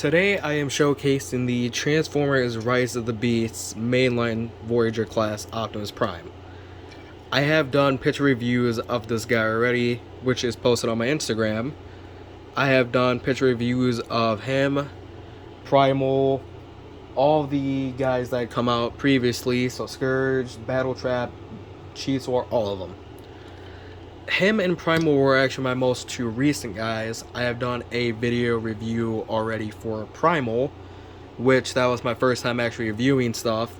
Today I am showcasing the Transformers Rise of the Beasts mainline Voyager class Optimus Prime. I have done picture reviews of this guy already, which is posted on my Instagram. I have done picture reviews of him, Primal, all the guys that come out previously, so Scourge, Battle Trap, Cheats War, all of them. Him and Primal were actually my most two recent guys. I have done a video review already for Primal, which that was my first time actually reviewing stuff.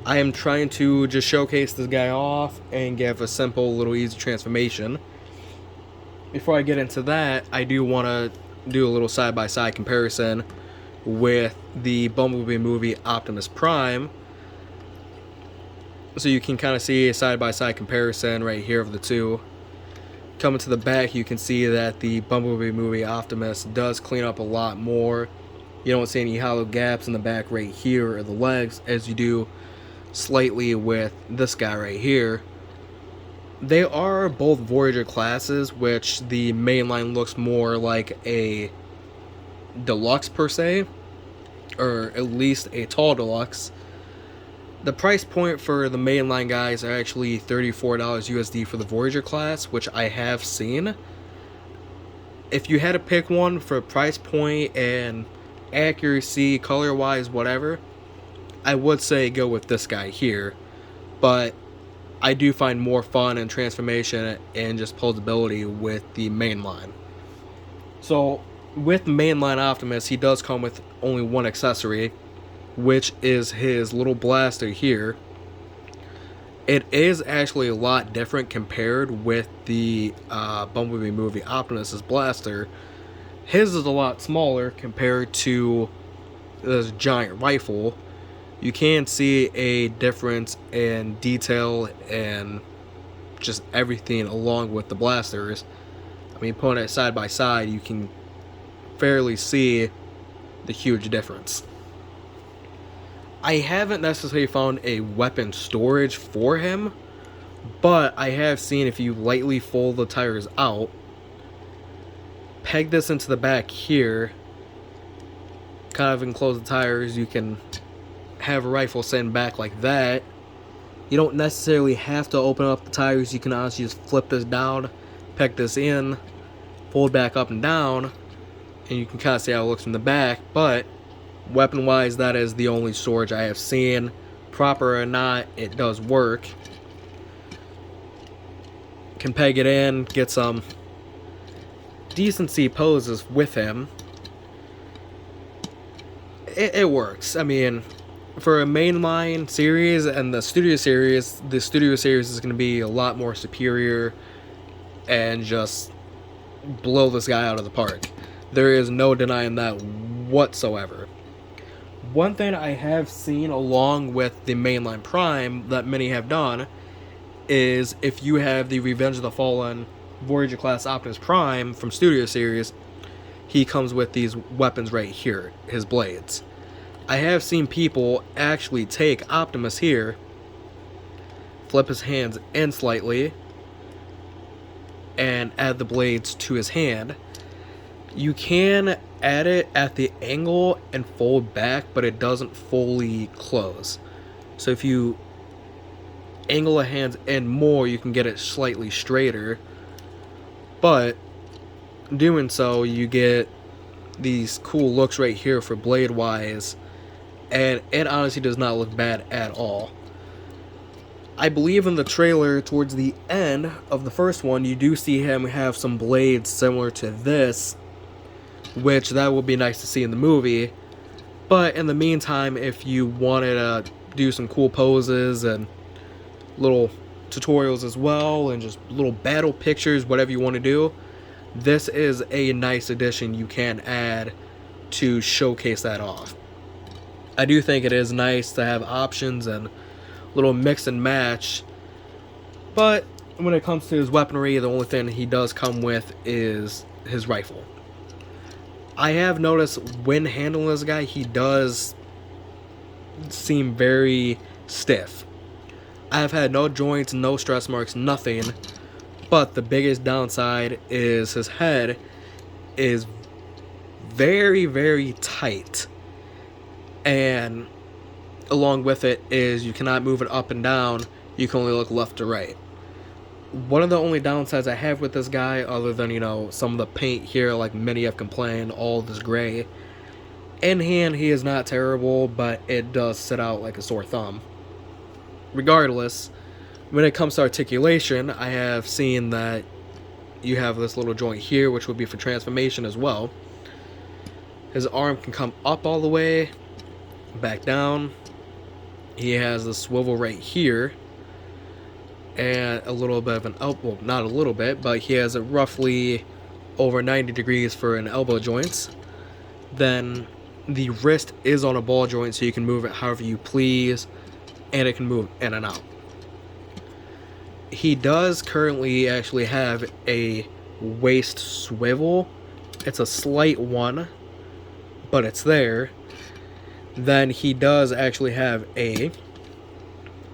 I am trying to just showcase this guy off and give a simple little easy transformation. Before I get into that, I do want to do a little side-by-side comparison with the Bumblebee movie Optimus Prime. So you can kind of see a side-by-side comparison right here of the two. Coming to the back, you can see that the Bumblebee movie Optimus does clean up a lot more. You don't see any hollow gaps in the back right here or the legs as you do slightly with this guy right here. They are both Voyager classes, which the mainline looks more like a deluxe per se, or at least a tall deluxe. The price point for the mainline guys are actually $34 USD for the Voyager class, which I have seen. If you had to pick one for price point and accuracy, color-wise, whatever, I would say go with this guy here. But I do find more fun and transformation and just posability with the mainline. So, with mainline Optimus, he does come with only one accessory, which is his little blaster here. It is actually a lot different compared with the Bumblebee movie Optimus's blaster. His is a lot smaller compared to this giant rifle. You can see a difference in detail and just everything along with the blasters. I mean, putting it side by side, you can fairly see the huge difference. I haven't necessarily found a weapon storage for him, but I have seen if you lightly fold the tires out, peg this into the back here, kind of enclose the tires, you can have a rifle sitting back like that. You don't necessarily have to open up the tires, you can honestly just flip this down, peg this in, fold back up and down, and you can kind of see how it looks from the back. But weapon wise, that is the only storage I have seen. Proper or not, it does work. Can peg it in, get some decency poses with him. It works. I mean, for a mainline series and the studio series is going to be a lot more superior and just blow this guy out of the park. There is no denying that whatsoever. One thing I have seen along with the mainline Prime that many have done is if you have the Revenge of the Fallen Voyager class Optimus Prime from Studio Series, he comes with these weapons right here, his blades. I have seen people actually take Optimus here, flip his hands in slightly, and add the blades to his hand. You can add it at the angle and fold back, but it doesn't fully close. So if you angle the hands in more, you can get it slightly straighter. But doing so, you get these cool looks right here for blade wise, and it honestly does not look bad at all. I believe in the trailer towards the end of the first one, you do see him have some blades similar to this, which that will be nice to see in the movie. But in the meantime, if you wanted to do some cool poses and little tutorials as well, and just little battle pictures, whatever you want to do, this is a nice addition you can add to showcase that off. I do think it is nice to have options and little mix and match, but when it comes to his weaponry, the only thing he does come with is his rifle. I have noticed when handling this guy, he does seem very stiff. I have had no joints, no stress marks, nothing, but the biggest downside is his head is very, very tight. And along with it is you cannot move it up and down. You can only look left to right. One of the only downsides I have with this guy, other than, you know, some of the paint here, like many have complained, all this gray. In hand, he is not terrible, but it does sit out like a sore thumb. Regardless, when it comes to articulation, I have seen that you have this little joint here, which would be for transformation as well. His arm can come up all the way, back down. He has the swivel right here, and a little bit of an elbow, not a little bit, but he has a roughly over 90 degrees for an elbow joint. Then the wrist is on a ball joint, so you can move it however you please, and it can move in and out. He does currently actually have a waist swivel. It's a slight one, but it's there. Then he does actually have a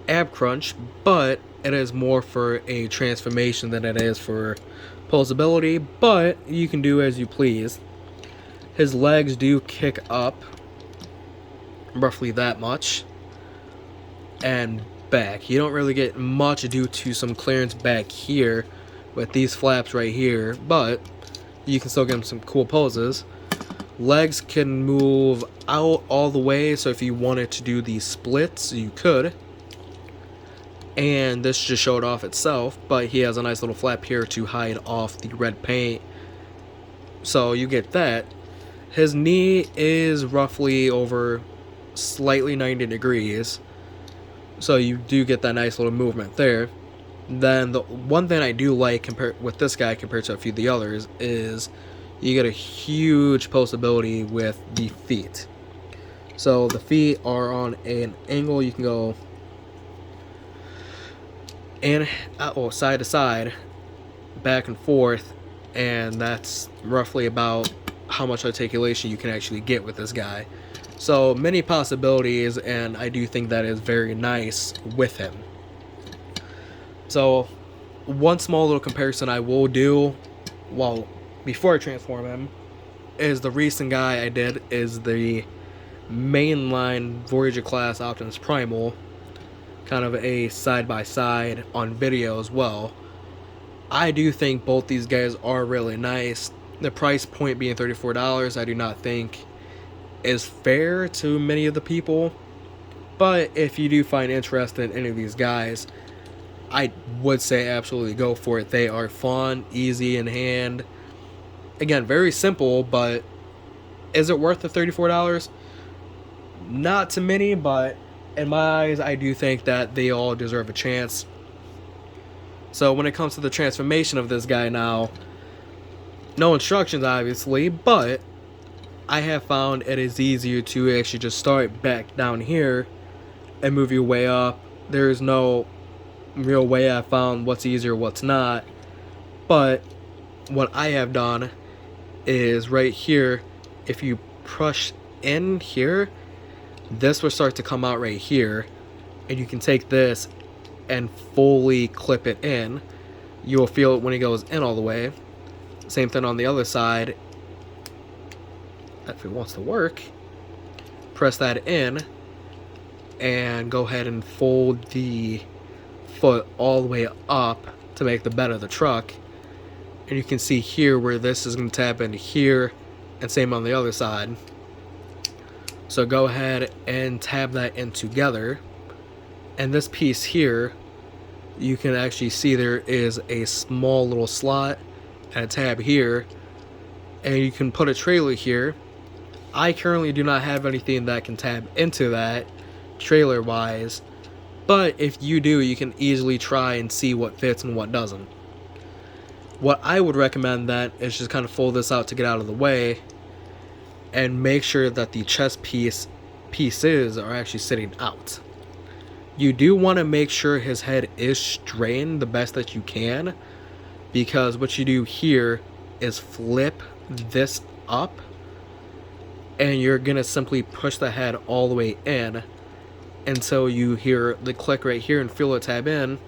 ab crunch, but it is more for a transformation than it is for posability, but you can do as you please. His legs do kick up roughly that much, and back. You don't really get much due to some clearance back here with these flaps right here, but you can still get him some cool poses. Legs can move out all the way, so if you wanted to do these splits, you could. And this just showed off itself, but he has a nice little flap here to hide off the red paint, so you get that. His knee is roughly over slightly 90 degrees, so you do get that nice little movement there. Then the one thing I do like with this guy compared to a few of the others is you get a huge posability with the feet. So the feet are on an angle. You can go in, side to side, back and forth, and that's roughly about how much articulation you can actually get with this guy. So many possibilities, and I do think that is very nice with him. So one small little comparison I will do, well, before I transform him, is the recent guy I did is the Mainline Voyager class Optimus Primal, kind of a side-by-side on video as well. I do think both these guys are really nice. The price point being $34, I do not think is fair to many of the people, but if you do find interest in any of these guys, I would say absolutely go for it. They are fun, easy in hand. Again, very simple, but is it worth the $34? Not to many, but in my eyes, I do think that they all deserve a chance. So when it comes to the transformation of this guy now, no instructions obviously, but I have found it is easier to actually just start back down here and move your way up. There's no real way I found what's easier, what's not. But what I have done is right here, if you push in here, this will start to come out right here, and you can take this and fully clip it in. You'll feel it when it goes in all the way. Same thing on the other side. If it wants to work, press that in and go ahead and fold the foot all the way up to make the bed of the truck. And you can see here where this is going to tap into here, and same on the other side. So go ahead and tab that in together, and this piece here, you can actually see there is a small little slot and a tab here, and you can put a trailer here. I currently do not have anything that can tab into that trailer wise, but if you do, you can easily try and see what fits and what doesn't. What I would recommend then is just kind of fold this out to get out of the way, and make sure that the chest pieces are actually sitting out. You do want to make sure his head is straightened the best that you can, because what you do here is flip this up, and you're gonna simply push the head all the way in until you hear the click right here and feel it tab in.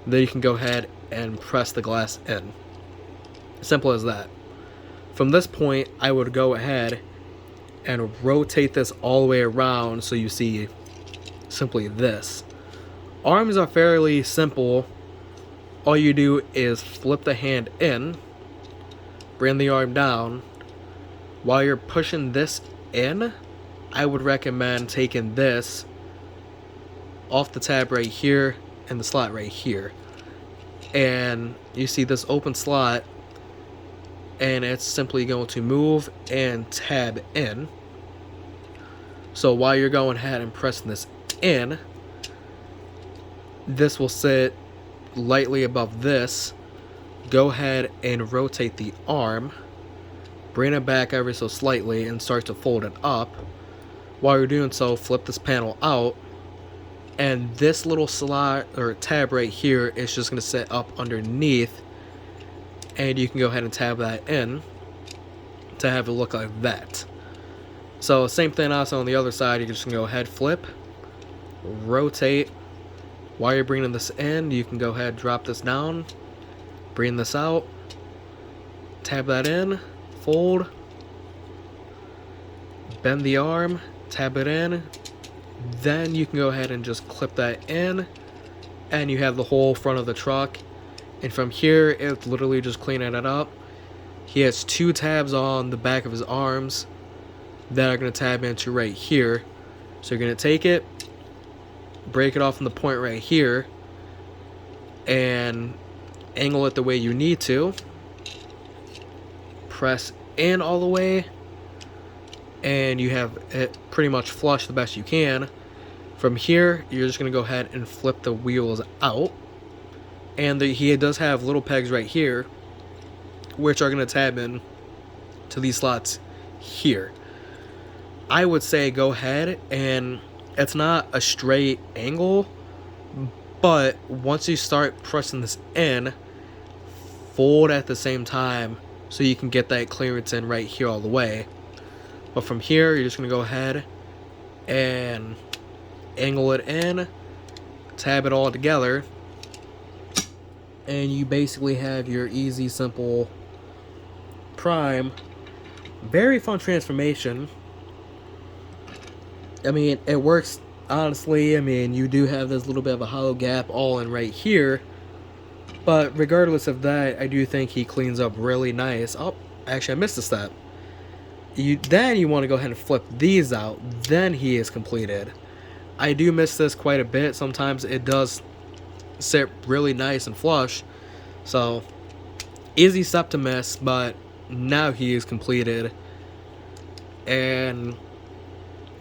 Then you can go ahead and press the glass in. Simple as that. From this point, I would go ahead and rotate this all the way around so you see simply this. Arms are fairly simple. All you do is flip the hand in, bring the arm down. While you're pushing this in, I would recommend taking this off the tab right here and the slot right here. And you see this open slot, and it's simply going to move and tab in. So while you're going ahead and pressing this in, this will sit lightly above this. Go ahead and rotate the arm, bring it back ever so slightly and start to fold it up. While you're doing so, flip this panel out, and this little slot or tab right here is just going to sit up underneath, and you can go ahead and tab that in to have it look like that. So same thing also on the other side. You can just go ahead, flip, rotate. While you're bringing this in, you can go ahead, drop this down, bring this out, tab that in, fold, bend the arm, tab it in. Then you can go ahead and just clip that in, and you have the whole front of the truck. And from here, it's literally just cleaning it up. He has 2 tabs on the back of his arms that are going to tab into right here. So you're going to take it, break it off from the point right here, and angle it the way you need to. Press in all the way, and you have it pretty much flush the best you can. From here, you're just going to go ahead and flip the wheels out. And he does have little pegs right here, which are going to tab in to these slots here. I would say go ahead, and it's not a straight angle, but once you start pressing this in, fold at the same time so you can get that clearance in right here all the way. But from here, you're just going to go ahead and angle it in, tab it all together, and you basically have your easy, simple Prime. Very fun transformation. I mean, it works, honestly. I mean, you do have this little bit of a hollow gap all in right here, but regardless of that, I do think he cleans up really nice. Oh, actually, I missed a step. Then you want to go ahead and flip these out, then he is completed. I do miss this quite a bit. Sometimes it does sit really nice and flush, so easy step to miss, but now he is completed, and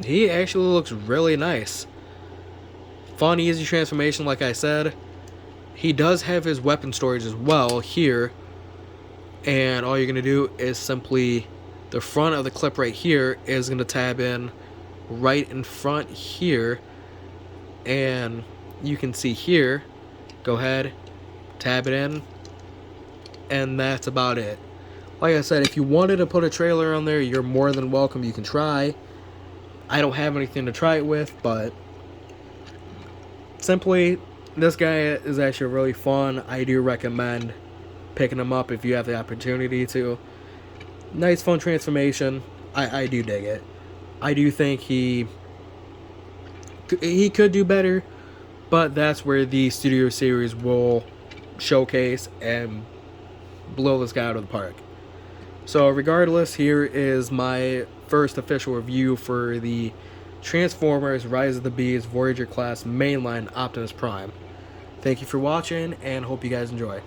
he actually looks really nice. Fun, easy transformation, like I said. He does have his weapon storage as well here, and all you're going to do is simply, the front of the clip right here is going to tab in right in front here, and you can see here, go ahead, tab it in, and that's about it. Like I said, if you wanted to put a trailer on there, you're more than welcome. You can try. I don't have anything to try it with, but simply, this guy is actually really fun. I do recommend picking him up if you have the opportunity to. Nice, fun transformation. I do dig it. I do think he could do better, but that's where the Studio Series will showcase and blow this guy out of the park. So regardless, here is my first official review for the Transformers Rise of the Beast Voyager class mainline Optimus Prime. Thank you for watching, and hope you guys enjoy.